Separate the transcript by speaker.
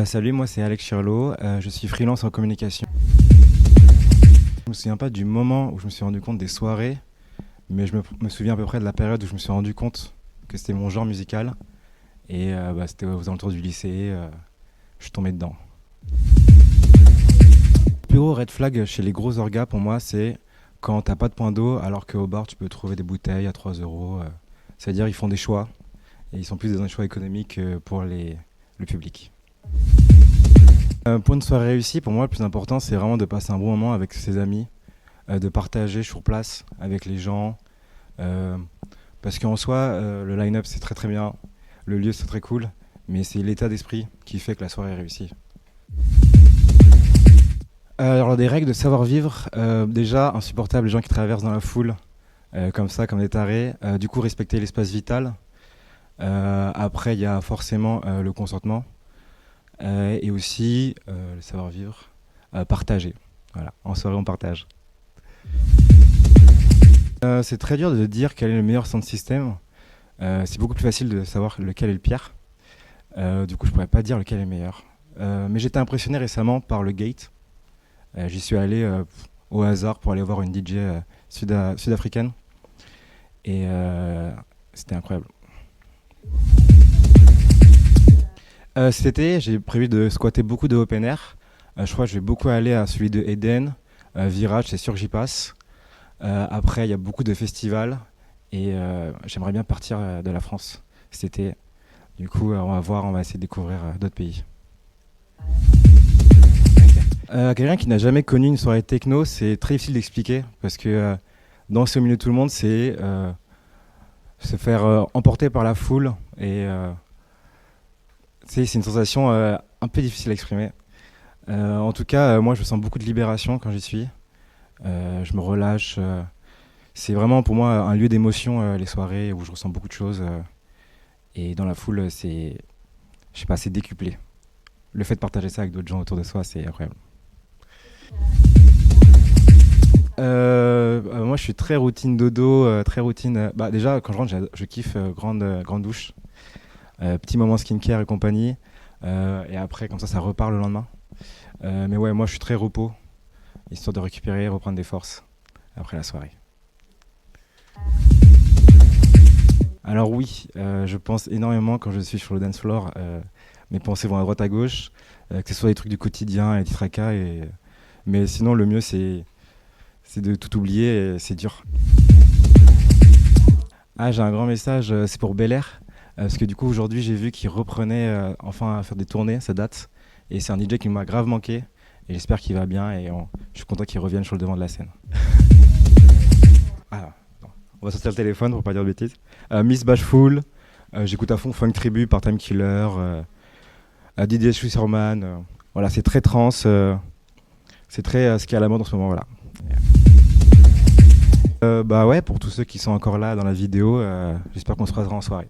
Speaker 1: Salut, moi c'est Alex Chirlot, je suis freelance en communication. Je me souviens pas du moment où je me suis rendu compte des soirées, mais je me souviens à peu près de la période où je me suis rendu compte que c'était mon genre musical. Et c'était aux alentours du lycée, je suis tombé dedans. Le plus gros red flag chez les gros orgas pour moi, c'est quand t'as pas de point d'eau alors qu'au bar tu peux trouver des bouteilles à 3 euros. C'est-à-dire ils font des choix, et ils sont plus dans des choix économiques pour le public. Pour une soirée réussie, pour moi, le plus important, c'est vraiment de passer un bon moment avec ses amis, de partager sur place avec les gens. euh, Parce qu'en soi, le line-up, c'est très très bien, le lieu, c'est très cool, mais c'est l'état d'esprit qui fait que la soirée est réussie. Alors, des règles de savoir-vivre, déjà, insupportable les gens qui traversent dans la foule, comme ça, comme des tarés. Du coup, respecter l'espace vital. Après, il y a forcément le consentement. Et aussi le savoir-vivre, partager. Voilà, en soirée on partage. C'est très dur de dire quel est le meilleur sound system. C'est beaucoup plus facile de savoir lequel est le pire. Du coup, je pourrais pas dire lequel est le meilleur. Mais j'étais impressionné récemment par le Gate. J'y suis allé au hasard pour aller voir une DJ sud-africaine. Et c'était incroyable. Cet été, j'ai prévu de squatter beaucoup de open air. Je crois que je vais beaucoup aller à celui de Eden. Virage, c'est sûr que j'y passe. Après, il y a beaucoup de festivals. Et j'aimerais bien partir de la France cet été. Du coup, on va voir, on va essayer de découvrir d'autres pays. Quelqu'un qui n'a jamais connu une soirée techno, c'est très difficile d'expliquer. Parce que danser au milieu de tout le monde, c'est se faire emporter par la foule. Et c'est une sensation un peu difficile à exprimer. En tout cas, moi, je sens beaucoup de libération quand j'y suis. Je me relâche. C'est vraiment pour moi un lieu d'émotion, les soirées où je ressens beaucoup de choses. Et dans la foule, je sais pas, c'est décuplé. Le fait de partager ça avec d'autres gens autour de soi, c'est incroyable. Moi, je suis très routine dodo, très routine. Bah, déjà, quand je rentre, je kiffe grande douche, petit moment skincare et compagnie. Et après, comme ça repart le lendemain. Mais ouais, moi, je suis très repos, histoire de récupérer, reprendre des forces après la soirée. Alors oui, je pense énormément quand je suis sur le dance floor. Mes pensées vont à droite à gauche, que ce soit des trucs du quotidien et des tracas. Mais sinon, le mieux, c'est de tout oublier et c'est dur. Ah, j'ai un grand message, c'est pour Bel Air. Parce que du coup, aujourd'hui, j'ai vu qu'il reprenait enfin à faire des tournées, ça date. Et c'est un DJ qui m'a grave manqué. Et j'espère qu'il va bien et je suis content qu'il revienne sur le devant de la scène. Ah, non. On va sortir le téléphone pour pas dire de bêtises. Miss Bashful, j'écoute à fond Funk Tribu par Time Killer, Didier Schwisserman. Voilà, c'est très trans, c'est très ce qui est à la mode en ce moment. Voilà. Bah ouais, pour tous ceux qui sont encore là dans la vidéo, j'espère qu'on se croisera en soirée.